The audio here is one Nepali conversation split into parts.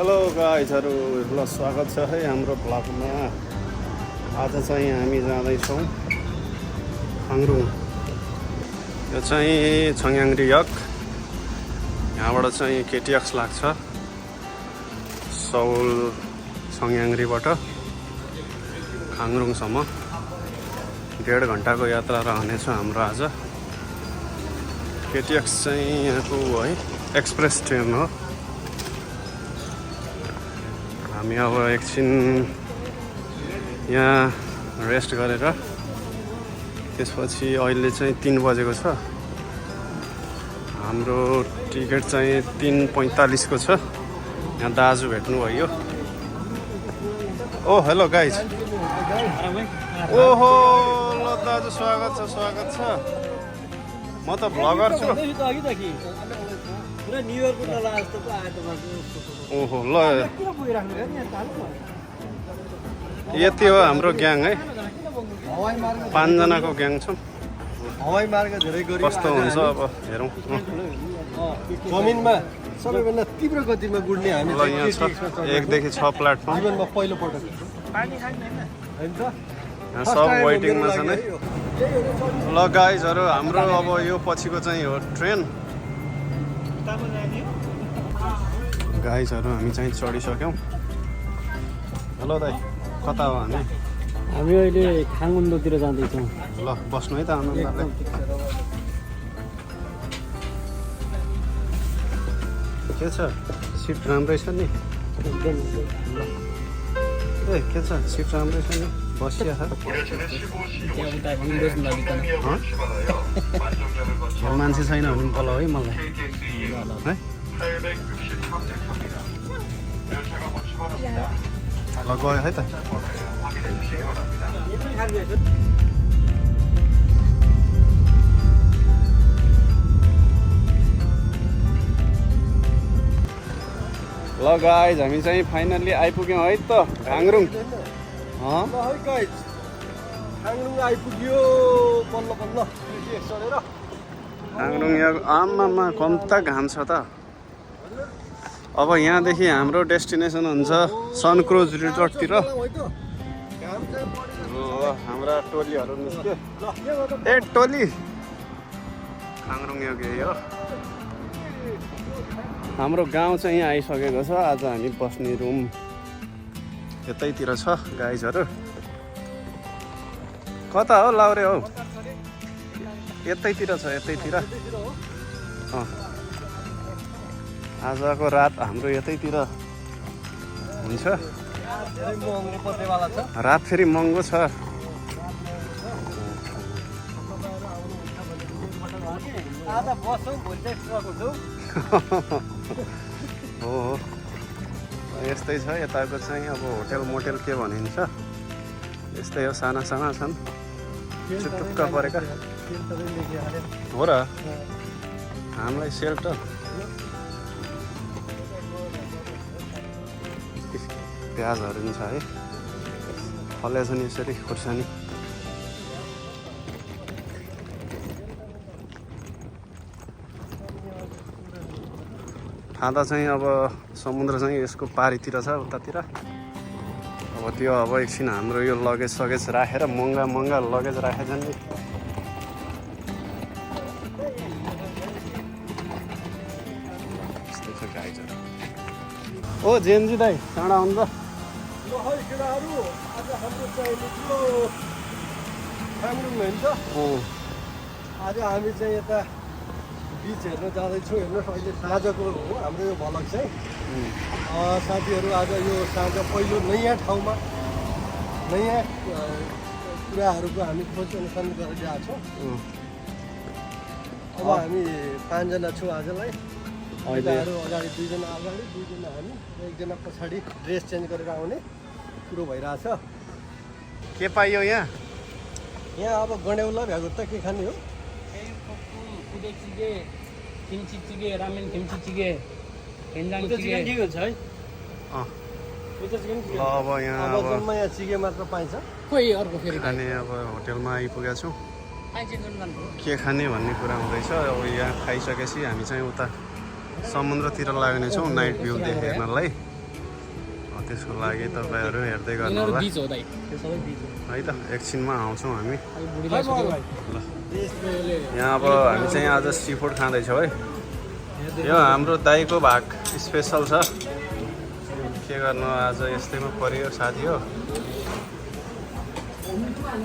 हेलो गाइजहरू, ल स्वागत छ है हाम्रो ब्लगमा। आज चाहिँ हामी जाँदैछौँ खाङरुङ। यो चाहिँ छङ्याङ्री यक। यहाँबाट चाहिँ केटिएक्स लाग्छ सौल छङ्याङ्रीबाट खाङरुङसम्म 1.5 घन्टाको यात्रा रहनेछ हाम्रो आज। केटिएक्स चाहिँ यहाँको है एक्सप्रेस ट्रेन हो। हामी अब एकछिन यहाँ रेस्ट गरेर त्यसपछि अहिले चाहिँ 3 बजेको छ। हाम्रो टिकट चाहिँ 3:45 को छ। यहाँ दाजु भेट्नुभयो। ओ हेलो गाइज। ओहो ल दाजु स्वागत छ। म त भ्लगर छु। ओहो ल यति हो हाम्रो ग्याङ है। 5 जनाको ग्याङ छौँ। हवाई मार्ग धेरै गरी कस्तो हुन्छ अब हेरौँ। जमिनमा सबैभन्दा तीव्र गतिमा गुड्ने हामी ल यहाँ छ 1 देखि 6 प्लेटफर्म। जीवनमा पहिलो पटक यहाँ सब वेटिङमा छन् है। ल गाइजहरू, हाम्रो अब यो पछिको चाहिँ हो ट्रेन। गाइजहरू हामी चाहिँ चढिसक्यौँ। हेलो दाइ, कता हो हामी? हामी अहिले खाङुन्डोतिर जाँदैछौँ। ल बस्नु है त आनन्दले। के छ सिट राम्रै छ नि? ए के छ सिट राम्रै छ नि? बसिया छ मान्छे छैन भने पनि बोलाऊ है मलाई है। ल गयो है त। ल गाइज हामी चाहिँ फाइनल्ली आइपुग्यौँ है त खाङरुङ। खाङरुङ आइपुग्यो बल्ल बल्ल चढेर। खाङरुङ यहाँ आमामा कम्ता घाम छ त। अब यहाँदेखि हाम्रो डेस्टिनेसन हुन्छ सनक्रुज रिजोर्टतिर। हाम्रा टोलीहरू निस्क्यो। ए टोली खाङरुङ यो गयो हो। हाम्रो गाउँ चाहिँ यहाँ आइसकेको छ। आज हामी बस्ने रुम यतैतिर छ गाइजहरू। कता हो लाउरे हौ? यतैतिर छ यतैतिर। आजको रात हाम्रो यतैतिर हुन्छ। रात फेरि महँगो छ। हो यस्तै छ यताको चाहिँ। अब होटेल मोटेल के भनिन्छ यस्तै हो, साना साना छन् चुटुक्क परेका हो र। हामीलाई सेल्टर प्याजहरू पनि छ है। फले छ नि यसरी खुर्सानी। खाँदा चाहिँ अब समुद्र चाहिँ यसको पारितिर छ उतातिर। अब त्यो अब एकछिन हाम्रो यो लगेज सगेज राखेर महँगा लगेज राखेछन् नि। यस्तै छ गाइजहरू। ओ जेनजी दाई चाँडा आउनु त। आज हामी चाहिँ यता बिच हेर्न जाँदैछौँ। हेर्नुहोस् अहिले साँझको हो हाम्रो यो भ्लग चाहिँ। साथीहरू आज यो साँझ पहिलो नयाँ ठाउँमा नयाँ कुराहरूको हामी खोज अनुसन्धान गरेर गएको छौँ। अब हामी 5 जना छौँ आजलाई। अगाडि 2 जना अगाडि 2 जना हामी 1 जना पछाडि ड्रेस चेन्ज गरेर आउने कुरो भइरहेछ। के पाइयो यहाँ? यहाँ अब गण्यौला भ्यागो त के खाने हो? किम्ची चिगे, रामेन किम्ची चिगे, हेन्जाङ चिगे छ है। अब यहाँ अब जम्मा यहाँ चिगे मात्र पाइन्छ। खोइ अर्को फेरि खाने अब होटेलमा आइपुगेका छौँ। के खाने भन्ने कुरा हुँदैछ। अब यहाँ खाइसकेपछि हामी चाहिँ उता समुद्रतिर लाग्नेछौँ नाइट भ्यू देख्नलाई। त्यसको लागि तपाईँहरू हेर्दै गर्नु यिनीहरू होला बिच हो दाइ त्यो सबै बिच हो है त एकछिनमा आउँछौँ हामी अब बुढीलाई सोध्यो यहाँ अब हामी चाहिँ आज सी फुड खाँदैछौँ है यो हाम्रो दाईको भाग स्पेसल छ के गर्नु आज यस्तैमा परियो साथी हो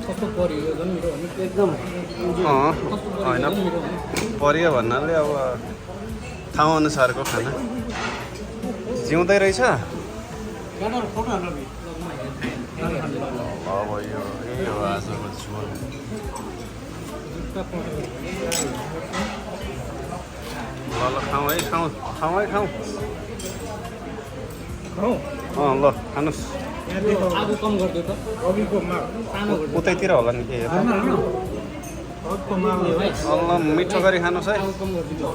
कस्तो पऱ्यो यो झन् मिठो भन्नु एकदम होइन परियो भन्नाले अब ठाउँ अनुसारको खाना जिउँदै रहेछ अब यो यही हो आजको झोल ल खाउँ है खाउँ है खाउँ ल खानुहोस् आगो कम गरिदियो त सानो गरिदियो उतैतिर होला नि के हेर्नु ल मिठो गरी खानुहोस् है आगो कम गरिदियो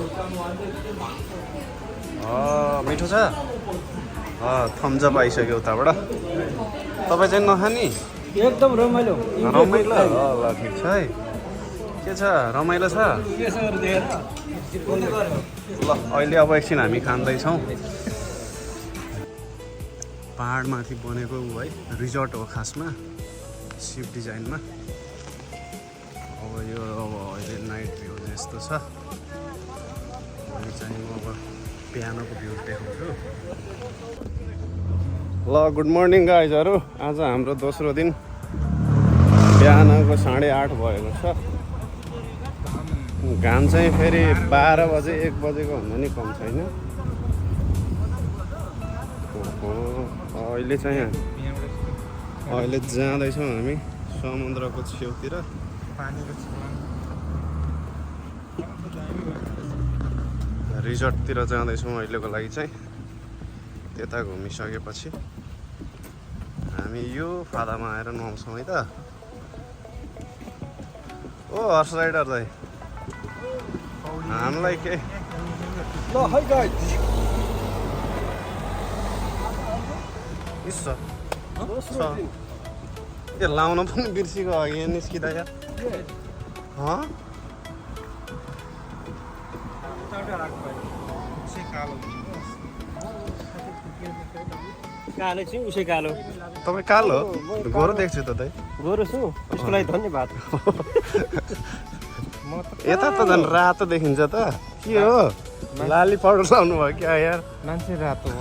मिठो छ थम्सअप आइसक्यो उताबाट तपाईँ चाहिँ नखाने एकदम रमाइलो रमाइलो ल ठिक छ है के छ रमाइलो छ ल अहिले अब एकछिन हामी खाँदैछौँ पहाडमाथि बनेको ऊ है रिजोर्ट हो खासमा सिप डिजाइनमा अब यो अब अहिले नाइट भ्यू यस्तो छ अहिले चाहिँ म अब पियानोको भ्यू देखाउँछु ल गुड मर्निङ गाइजहरू आज हाम्रो दोस्रो दिन बिहानको 8:30 भएको छ घाम चाहिँ फेरि 12 बजे 1 बजेको भन्दा नि कम छैन अहिले चाहिँ अहिले जाँदैछौँ हामी समुद्रको छेउतिर रिजोर्टतिर जाँदैछौँ अहिलेको लागि चाहिँ त्यता घुमिसकेपछि हामी यो फादामा आएर नुहाउँछौँ है त ओ हर्स राइडर दाइ हामीलाई के ल है गाइस छ ए लाउन पनि बिर्सिको अघि निस्किँदा या कालो छु उसै कालो तपाईँ कालो गोरो देख्छु त दाइ गोरो छु त्यसको लागि धन्यवाद यता त झन् रातो देखिन्छ त के हो लाली पाउडर लाउनु भयो क्या यार मान्छे रातो हो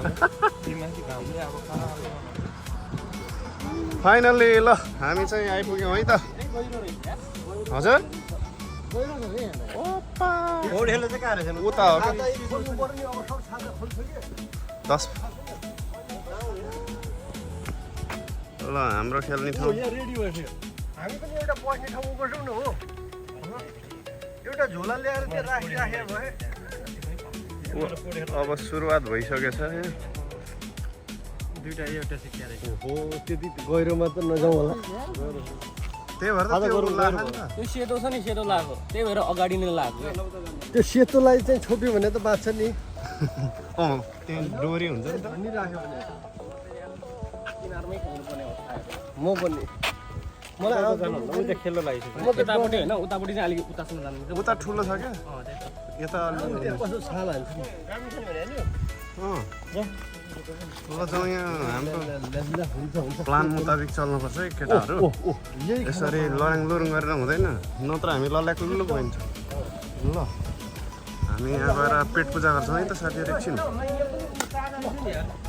फाइनल्ली ल हामी चाहिँ आइपुग्यौँ है त हजुर उता हो क्या 10 ल हाम्रो खेल्ने ठाउँ रेडी भइसक्यो हामी पनि एउटा बस्ने ठाउँ बसौँ न हो एउटा झोला ल्याएर त्यहाँ राखिराखे भए अब सुरुवात भइसकेछ दुईटा एउटा सिक्का हो त्यति गहिरोमा त नजाउँ होला त्यही भएर त त्यो लाग्यो नि त। त्यो सेतो छ नि सेतो लाग्यो त्यही भएर अगाडि नै लाग्यो त्यो सेतोलाई चाहिँ छोप्यो भने त बाँच्छ नि त्यहाँ डोरी हुन्छ नि त नि राख्यो भने किनारमै खेल्नुपर्ने हो म पनि मलाई आउँछ उता खेल्न लागिसक्यो यतापट्टि होइन उतापट्टि चाहिँ अलिक उतासम्म जानु उता ठुलो छ क्या यता अलि कस्तो छाल हाल्छ नि ल जाउँ यहाँ हाम्रो हुन्छ हुन्छ प्लान मुताबिक चल्नुपर्छ है केटाहरू यसरी लराङ लुरुङ गरेर हुँदैन नत्र हामी लल्याक लुल्लु भइन्छ ल हामी यहाँ गएर पेट पूजा गर्छौँ है त साथीहरू एकछिन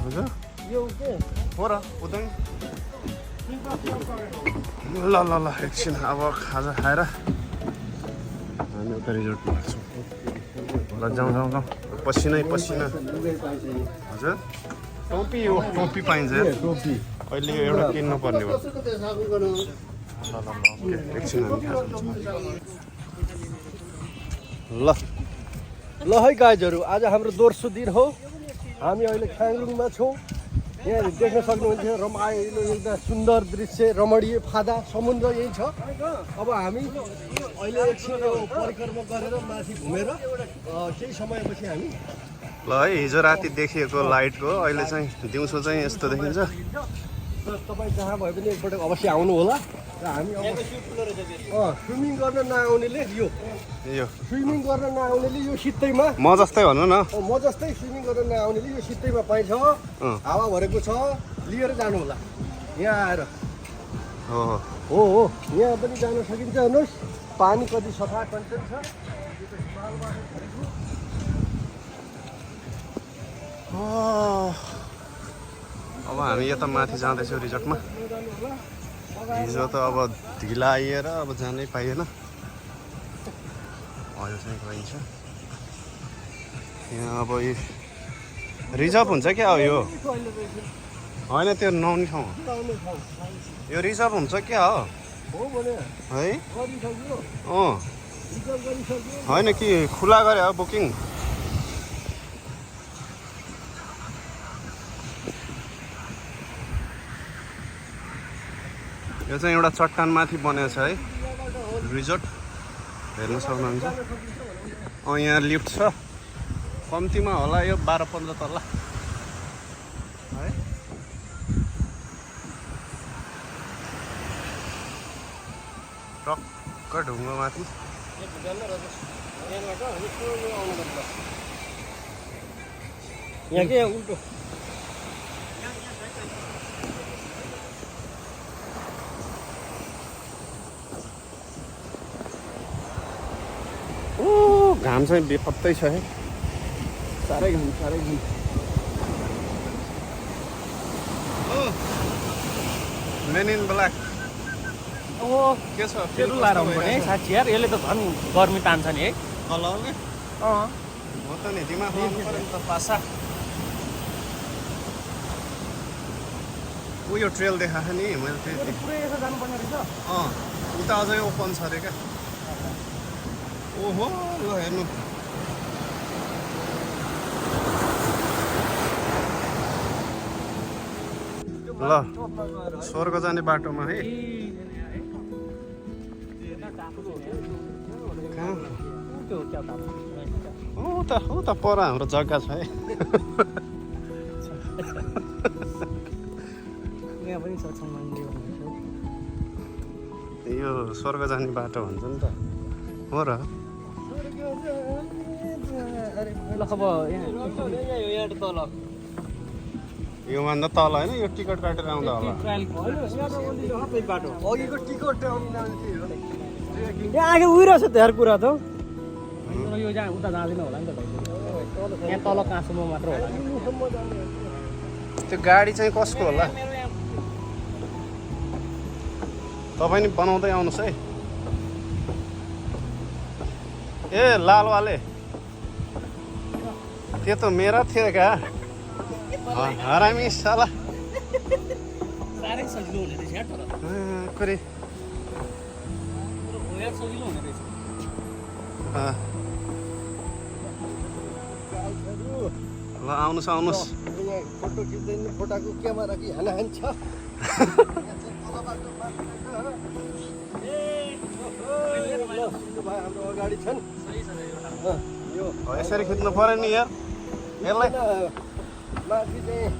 हजुर हो र उता ल ल ल एकछिन अब खाजा खाएर हामी उता रिजोर्टमा लाग्छौँ ल जाउँ जाउँ जाउँ पसिनै पसिना हजुर टोपी हो टोपी पाइन्छ टोपी अहिले यो एउटा किन्नु पर्ने हो ल ल ल ओके एकछिन हामी खाजा ल ल है गाइजहरू आज हाम्रो दोस्रो दिन हो हामी अहिले ख्याङलुङमा छौँ यहाँ देख्न सक्नुहुन्छ रमाइलो एकदम सुन्दर दृश्य रमणीय फादा समुद्र यही छ अब हामी अहिले एकछिन यो परिक्रमा गरेर माथि घुमेर केही समयपछि हामी ल है हिजो राति देखिएको लाइटको अहिले चाहिँ दिउँसो चाहिँ यस्तो देखिन्छ तपाईँ जहाँ भए पनि एकपल्ट अवश्य आउनु होला र हामी अब स्विमिङ गर्न नआउनेले यो स्विमिङ गर्न नआउनेले यो सित्तैमा म जस्तै भन्नु न म जस्तै स्विमिङ गर्न नआउनेले यो सित्तैमा पाइन्छ हावा भरेको छ लिएर जानु होला यहाँ आएर हो हो यहाँ पनि जान सकिन्छ हेर्नुहोस् पानी कति सफा कन्टेन छ अब हामी यता माथि जाँदैछौँ रिजोर्टमा हिजो त अब ढिला आइएर अब जानै पाइएन अहिले चाहिँ गइन्छ यहाँ अब यो रिजर्भ हुन्छ क्या अब यो होइन त्यो नआउने ठाउँ यो रिजर्भ हुन्छ क्या हो है होइन कि खुला गरे हो बुकिङ यो चाहिँ एउटा चट्टानमाथि बनेको छ है रिजोर्ट हेर्न सक्नुहुन्छ यहाँ लिफ्ट छ कम्तीमा होला यो 12-15 तल्ला है टक्क ढुङ्गामाथि यहाँ के उल्टो घाम चाहिँ बेपत्तै छ है साह्रै घाम मेन इन ब्ल्याक के छ तेरो लाएर आउनुपर्ने है साँच्ची यार यसले त झन् गर्मी तान्छ नि है कलरले हो त नि दिमाग लाउनु पर्यो नि त पासा उयो ट्रेल देखाएको नि मैले त्यही पुरै यसो जानुपर्ने रहेछ उता अझै ओपन छ अरे क्या ओहो ल हेर्नु ल स्वर्ग जाने बाटोमा है हो त पर हाम्रो जग्गा छ है यहाँ पनि छ यो स्वर्ग जाने बाटो भन्छ नि त हो र ल अब यहाँ तल योभन्दा तल होइन यो टिकट काटेर आउँदा होला अघिको टिकट यहाँ आगे उहिरहेछ त यार कुरा त यो जहाँ उता जाँदैन होला नि त यहाँ तल कहाँसम्म मात्र होला त्यो गाडी चाहिँ कसको होला तपाईँ नि बनाउँदै आउनुहोस् है ए लालवाले त्यो त मेरा थियो क्या हरामी साला साह्रै सजिलो हुने रहेछ यार तर कुरे सजिलो हुने रहेछ ल आउनुहोस् फोटो खिच्दैन फोटाको क्यामेरा कि हान छ हाम्रो अगाडि छन् यसरी खिच्नु पर्यो नि यार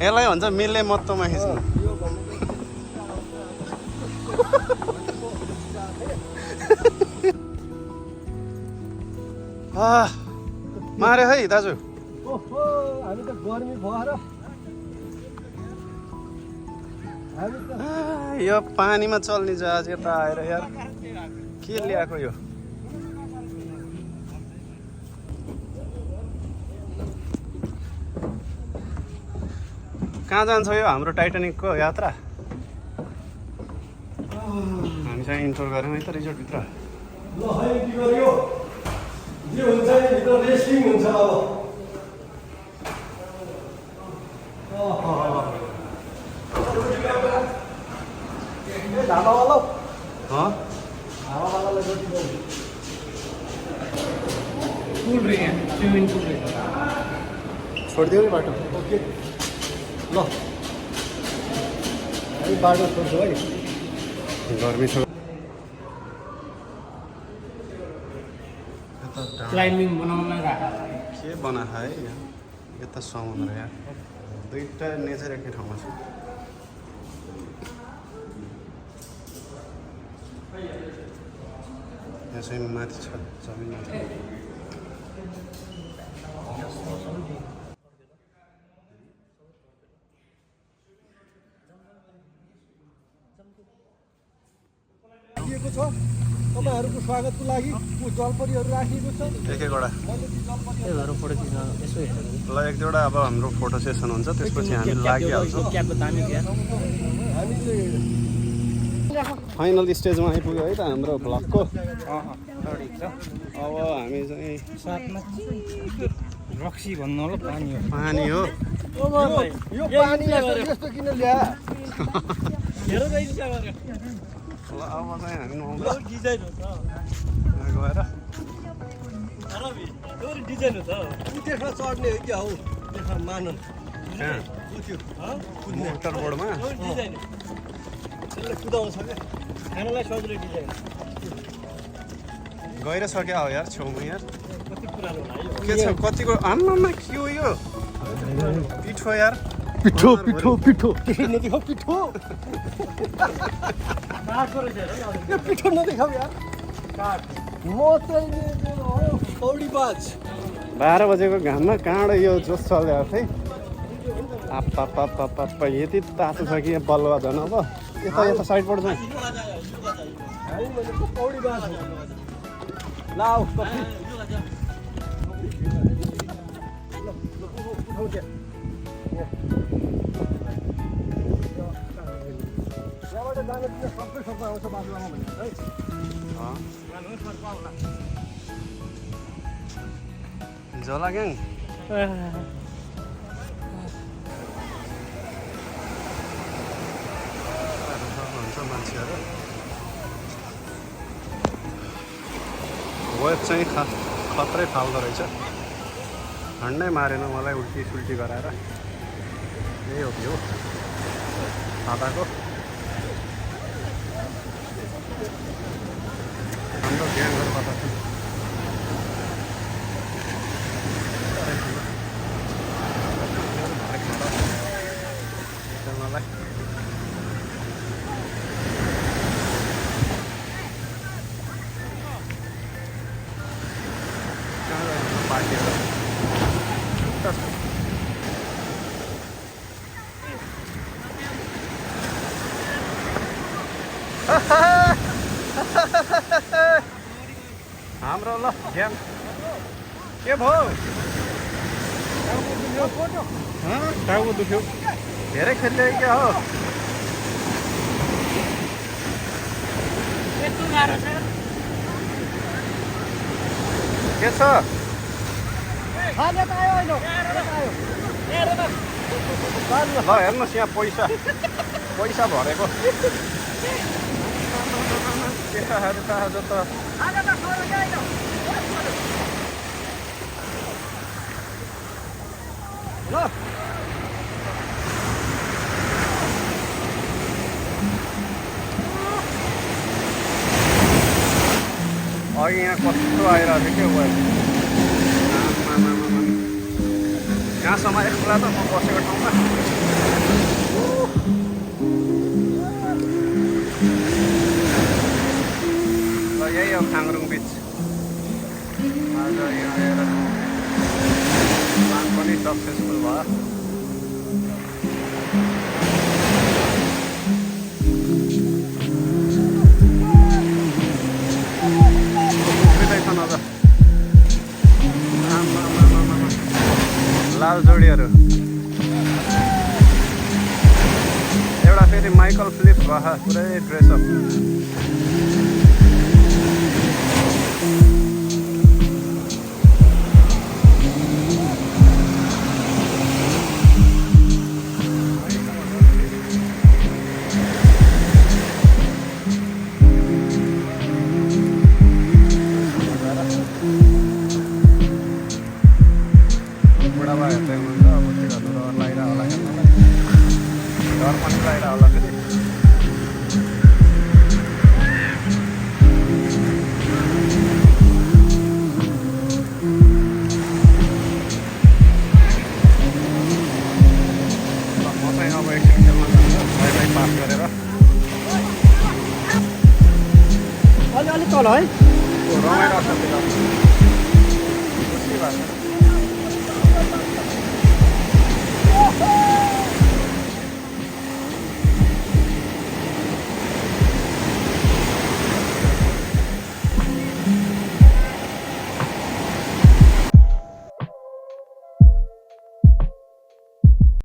यसलाई भन्छ मिल्ने मत्तोमा खिच्नु मार्यो है दाजु ओहो हामी त गर्मी भएर यो पानीमा चल्ने जहाज यता आएर यार के ल्याएको यो कहाँ जान्छ यो हाम्रो टाइटानिकको यात्रा हामी चाहिँ इन्टर गऱ्यौँ है त रिजोर्टभित्र ल है के गर्यो जे हुन्छ नि भित्र रेस्टिङ हुन्छ अब ढाबावाला ढाबावालालाई जति गर्नु पुल रे यहाँ स्विमिङ पुल रे छोडिदियो नि बाटो ओके ल हामी बाटो छोड्छौँ है गर्मी छ क्लाइम्बिङ बनाउनलाई राखेको के बनाएको है यता समुद्र यहाँ दुईवटा नेचर एकै ठाउँमा छ चाहिँ माथि छ जमिनमा राखिएको छ तपाईहरुको स्वागतको लागि जलपरीहरु राखिएको छ एक एकवटा मैले ती जलपरीहरु फोटो खिच्न यसो हेरेको ल एक दुईवटा अब हाम्रो फोटो सेसन हुन्छ त्यसपछि हामी लागिहाल्छौँ क्यापको दामी क्या हामी चाहिँ फाइनल स्टेजमा आइपुग्यो है त हाम्रो भ्लगको अब हामी चाहिँ साथमा रक्सी भन्नु होला पानी हो पानी हो यो पानी यस्तो किन ल्या हेर त इच्छा गर्यो ल अब चाहिँ हामी नुहाउँदा डिजाइन हो त यहाँ गएर अरबी त्यो डिजाइन हो त उठेर चढ्ने हो क्या हौ देखा मानन कहाँ उठ्यो मोटर बोर्डमा डिजाइन त्यसले कुदाउँछ क्या खानालाई सजिलो डिजाइन गइरसक्यो हो यार छेउमा यार कति पुरानो होला यो के छ कतिको आम्मामा के हो यो पिठो यार पिठो पिठो पिठो नदेखाउ पिठो काठको रहेछ हेर यो पिठो नदेखाउ यार काठ म चाहिँ पौडीबाज 12 बजेको घाममा काँडो यो जोस चल्यो है आप्पा यति तातो छ कि यहाँ बलुवा झन् अब यता यता साइडबाट जाउँ हामी भनेको पौडीबाज हो लाउ कफी उठाउ त्यहाँ यहाँबाट जान दिन सबै सबै आउँछ बाटोमा भनेर है झोला ग्याङ हुन्छ मान्छेहरू वेब चाहिँ खत्रै फाल्दो रहेछ ठन्डै मारेन मलाई उल्टी सुल्टी गराएर यही हो भ्यू खाताको हाम्रो ग्याङहरू कता छ मलाई पार्टीहरू हाम्रो ल गेम के भयो टाउको दुख्यो धेरै खेल्यो क्या हो के छ ल हेर्नुहोस् यहाँ पैसा भरेको केटाहरू त आज त ल अघि यहाँ कस्तो आइरहेको थियो क्या यहाँसम्म एक्ला त म बसेको ठाउँमा ल यही हो खाङरुङ बिच आज यहाँ आएर प्लान पनि सक्सेसफुल भयो लाल जोडीहरू एउटा फेरि माइकल फ्लिप भयो पुरै ड्रेसअप अलिक तल है रमाइलो अर्थतिर खुसी भएको छ